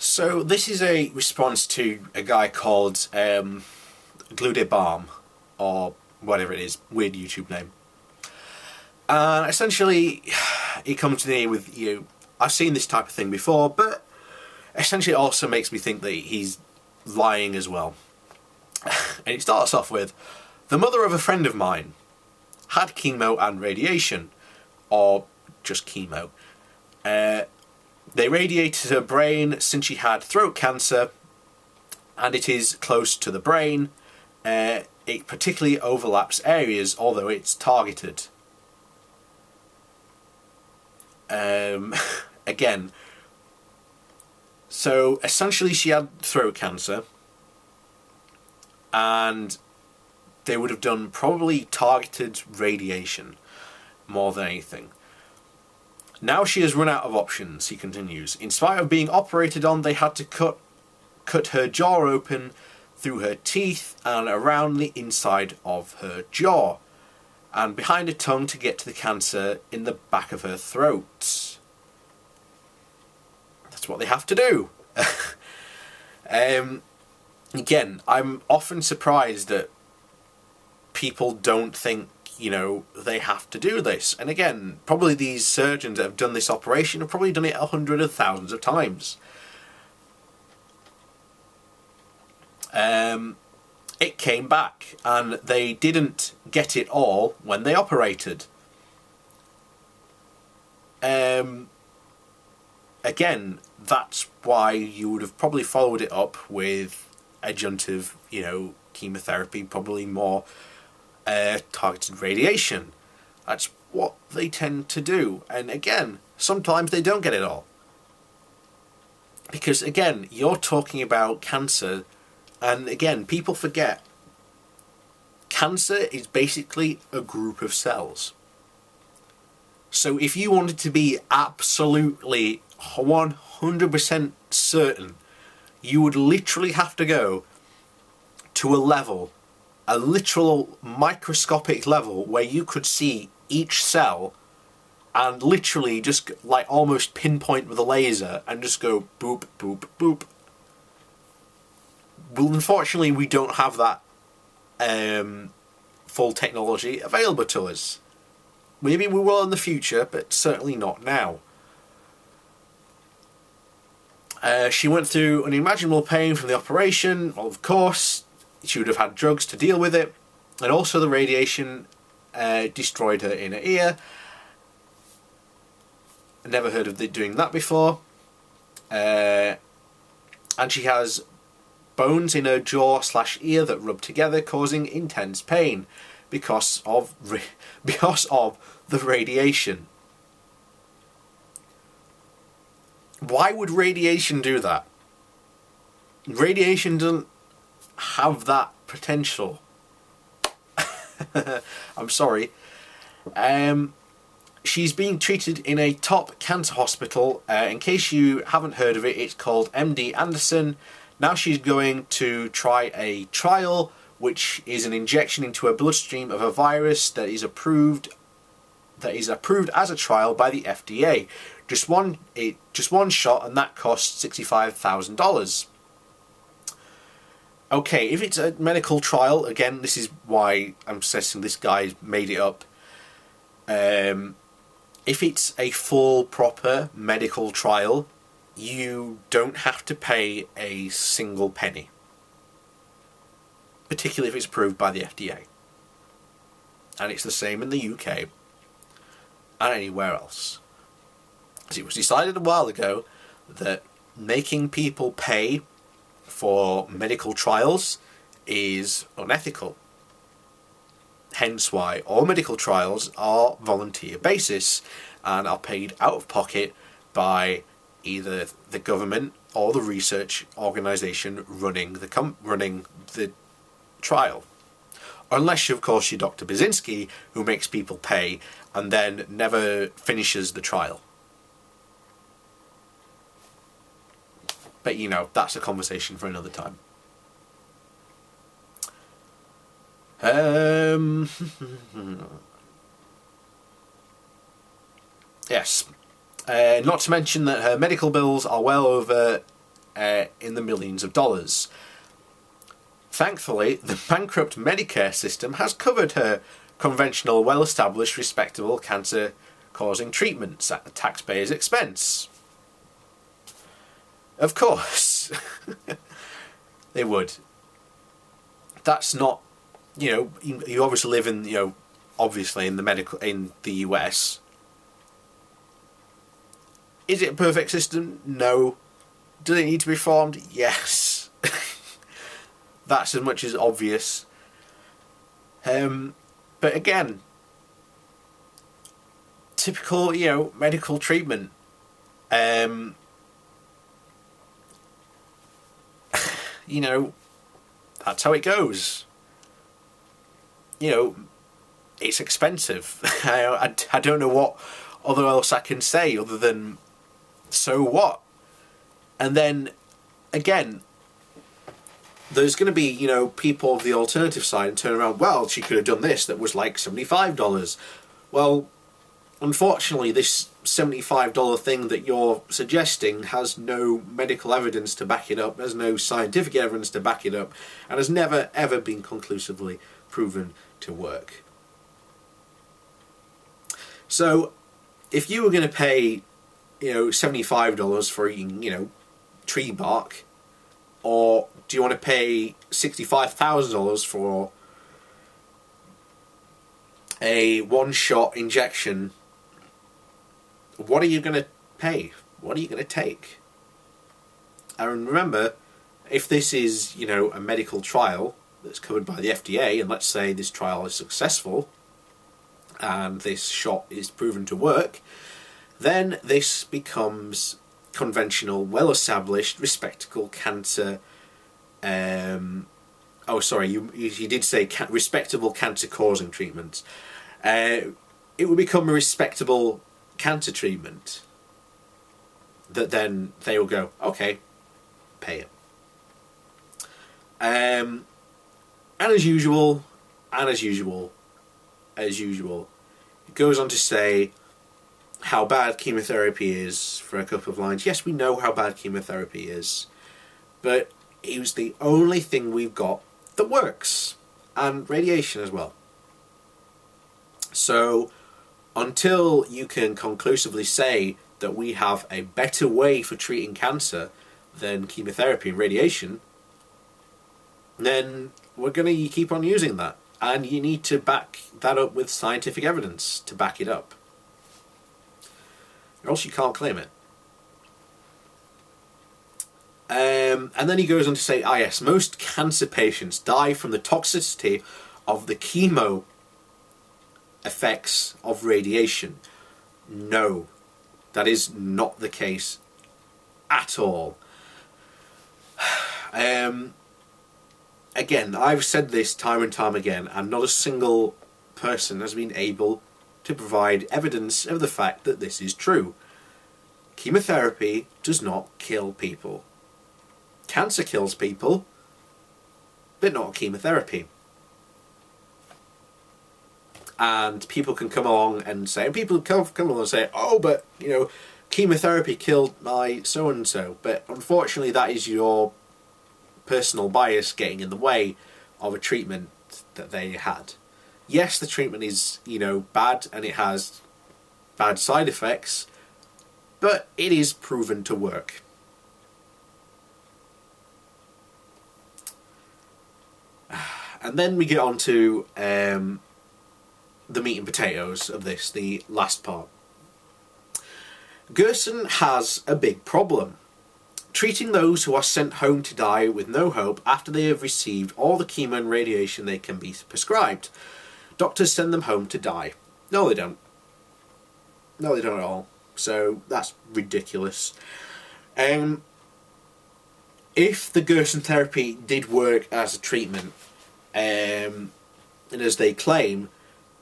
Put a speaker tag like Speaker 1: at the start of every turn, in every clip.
Speaker 1: So this is a response to a guy called Glude Balm, or whatever it is, weird YouTube name. And essentially, he comes to me with, I've seen this type of thing before, but essentially it also makes me think that he's lying as well. And it starts off with, the mother of a friend of mine had chemo and radiation, or just chemo. They radiated her brain since she had throat cancer, and it is close to the brain. It particularly overlaps areas, although it's targeted. Again, so essentially she had throat cancer, and they would have done probably targeted radiation more than anything. Now she has run out of options, he continues. In spite of being operated on, they had to cut her jaw open through her teeth and around the inside of her jaw and behind her tongue to get to the cancer in the back of her throat. That's what they have to do. Again, I'm often surprised that people don't think, they have to do this. And again, probably these surgeons that have done this operation have probably done it hundreds of thousands of times. It came back, and they didn't get it all when they operated. Again, that's why you would have probably followed it up with adjunctive, chemotherapy, probably more targeted radiation. That's what they tend to do. And again, sometimes they don't get it all. Because again, you're talking about cancer, and again, people forget cancer is basically a group of cells. So if you wanted to be absolutely 100% certain, you would literally have to go to a literal microscopic level where you could see each cell and literally just like almost pinpoint with a laser and just go boop, boop, boop. Well, unfortunately, we don't have that full technology available to us. Maybe we will in the future, but certainly not now. She went through unimaginable pain from the operation. Well, of course, she would have had drugs to deal with it. And also the radiation destroyed her inner ear. I never heard of doing that before. And she has bones in her jaw/ear that rub together, causing intense pain because of the radiation. Why would radiation do that? Radiation doesn't have that potential. I'm sorry. She's being treated in a top cancer hospital. In case you haven't heard of it, it's called MD Anderson. Now she's going to try a trial, which is an injection into her bloodstream of a virus that is approved as a trial by the FDA. Just one shot, and that costs $65,000. Okay, if it's a medical trial, again, this is why I'm suggesting this guy made it up. If it's a full, proper medical trial, you don't have to pay a single penny. Particularly if it's approved by the FDA. And it's the same in the UK and anywhere else. As it was decided a while ago that making people pay for medical trials is unethical. Hence why all medical trials are volunteer basis and are paid out of pocket by either the government or the research organisation running the trial. Unless, of course, you're Dr. Basinski, who makes people pay and then never finishes the trial. But, that's a conversation for another time. Yes. Not to mention that her medical bills are well over in the millions of dollars. Thankfully, the bankrupt Medicare system has covered her conventional, well-established, respectable cancer-causing treatments at the taxpayer's expense. Of course, they would. That's not, you obviously live in, obviously in the US. Is it a perfect system? No. Does it need to be reformed? Yes. That's as much as obvious. But again, typical, medical treatment. That's how it goes. It's expensive. I don't know what else I can say other than, so what? And then, again, there's going to be, people of the alternative side and turn around, well, she could have done this that was like $75. Well, unfortunately, this $75 thing that you're suggesting has no medical evidence to back it up, has no scientific evidence to back it up, and has never, ever been conclusively proven to work. So, if you were going to pay, $75 for eating, tree bark, or do you want to pay $65,000 for a one-shot injection? What are you going to pay? What are you going to take? And remember, if this is, a medical trial that's covered by the FDA, and let's say this trial is successful, and this shot is proven to work, then this becomes conventional, well-established, respectable cancer. You did say respectable cancer-causing treatments. It would become a respectable cancer treatment that then they will go, okay, pay it. And as usual, it goes on to say how bad chemotherapy is for a couple of lines. Yes, we know how bad chemotherapy is, but it was the only thing we've got that works, and radiation as well. So until you can conclusively say that we have a better way for treating cancer than chemotherapy and radiation, then we're going to keep on using that, and you need to back that up with scientific evidence to back it up, or else you can't claim it. And then he goes on to say, yes, most cancer patients die from the toxicity of the chemo effects of radiation. No, that is not the case at all. Again, I've said this time and time again, and not a single person has been able to provide evidence of the fact that this is true. Chemotherapy does not kill people. Cancer kills people, but not chemotherapy. And people can come along and say, oh, but, chemotherapy killed my so-and-so. But unfortunately, that is your personal bias getting in the way of a treatment that they had. Yes, the treatment is, bad and it has bad side effects, but it is proven to work. And then we get on to the meat and potatoes of this, the last part. Gerson has a big problem. Treating those who are sent home to die with no hope after they have received all the chemo and radiation they can be prescribed. Doctors send them home to die. No, they don't. No, they don't at all. So that's ridiculous. If the Gerson therapy did work as a treatment, and as they claim,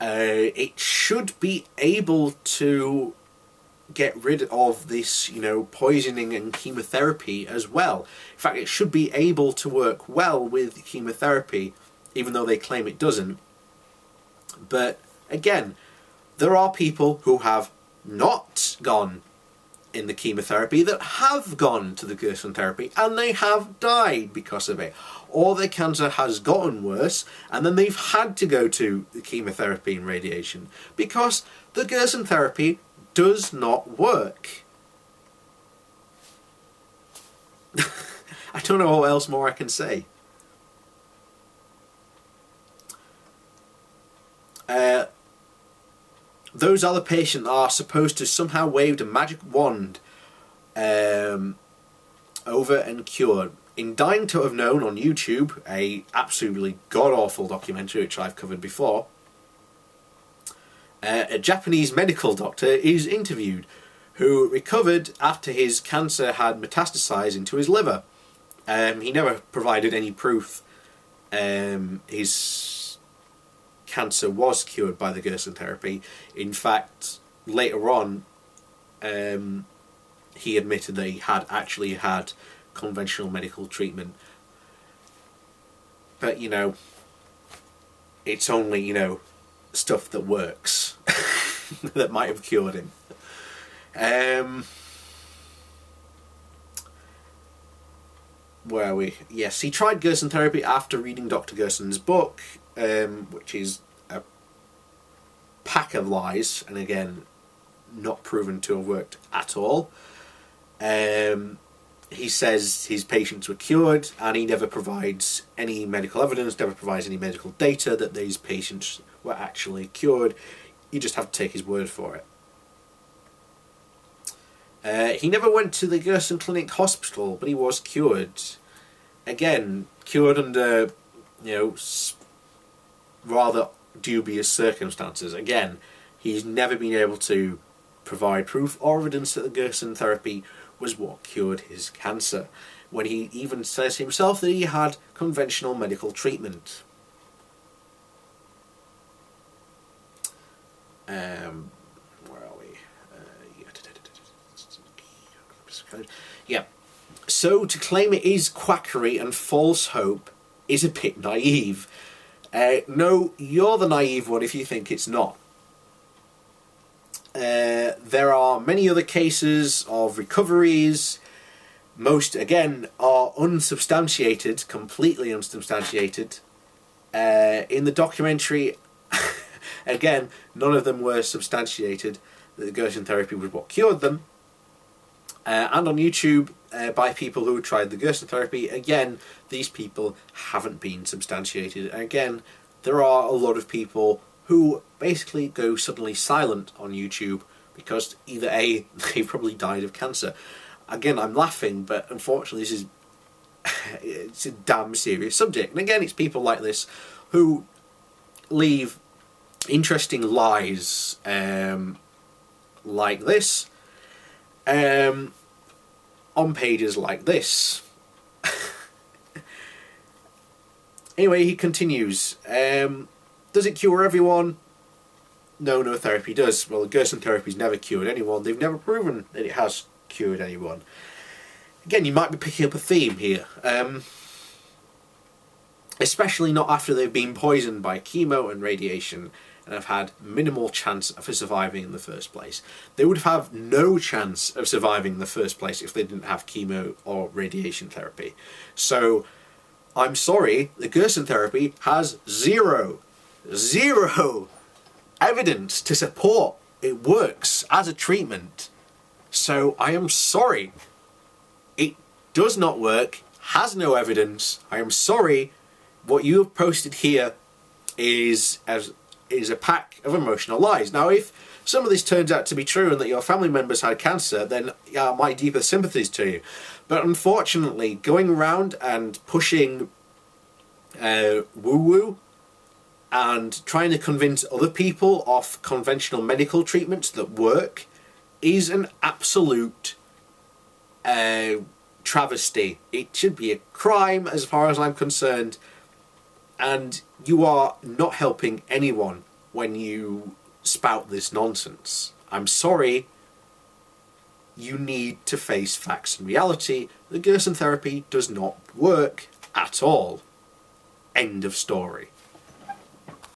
Speaker 1: it should be able to get rid of this, poisoning and chemotherapy as well. In fact, it should be able to work well with chemotherapy, even though they claim it doesn't. But again, there are people who have not gone in the chemotherapy that have gone to the Gerson therapy and they have died because of it. Or their cancer has gotten worse and then they've had to go to the chemotherapy and radiation because the Gerson therapy does not work. I don't know what else more I can say. Those other patients are supposed to somehow waved a magic wand over and cured. In Dying to Have Known on YouTube, a absolutely god-awful documentary which I've covered before, a Japanese medical doctor is interviewed who recovered after his cancer had metastasized into his liver. He never provided any proof his cancer was cured by the Gerson therapy. In fact, later on, he admitted that he had actually had conventional medical treatment. But, you know, it's only, you know, stuff that works that might have cured him. Where are we? Yes, he tried Gerson therapy after reading Dr. Gerson's book, which is a pack of lies, and again, not proven to have worked at all. He says his patients were cured, and he never provides any medical evidence, never provides any medical data that these patients were actually cured. You just have to take his word for it. He never went to the Gerson Clinic Hospital, but he was cured. Again, cured under, you know, rather dubious circumstances. Again, he's never been able to provide proof or evidence that the Gerson therapy was what cured his cancer, when he even says himself that he had conventional medical treatment. Where are we? Yeah. So to claim it is quackery and false hope is a bit naive. No, you're the naive one if you think it's not. There are many other cases of recoveries. Most, again, are unsubstantiated, completely unsubstantiated. In the documentary, again, none of them were substantiated that the Gerson therapy was what cured them. And on YouTube, by people who tried the Gerson therapy, again, these people haven't been substantiated. And again, there are a lot of people who basically go suddenly silent on YouTube because either A, they've probably died of cancer. Again, I'm laughing, but unfortunately this is it's a damn serious subject. And again, it's people like this who leave interesting lies like this on pages like this. Anyway, he continues. Does it cure everyone? No, no therapy does. Well, the Gerson therapy's never cured anyone. They've never proven that it has cured anyone. Again, you might be picking up a theme here. Especially not after they've been poisoned by chemo and radiation and have had minimal chance for surviving in the first place. They would have no chance of surviving in the first place if they didn't have chemo or radiation therapy. So, I'm sorry, the Gerson therapy has zero evidence to support it works as a treatment. So I am sorry. It does not work, has no evidence. I am sorry. What you have posted here is a pack of emotional lies. Now, if some of this turns out to be true and that your family members had cancer, then my deepest sympathies to you. But unfortunately, going around and pushing woo-woo and trying to convince other people of conventional medical treatments that work is an absolute travesty. It should be a crime as far as I'm concerned, and you are not helping anyone when you spout this nonsense. I'm sorry. You need to face facts and reality. The Gerson therapy does not work at all. End of story.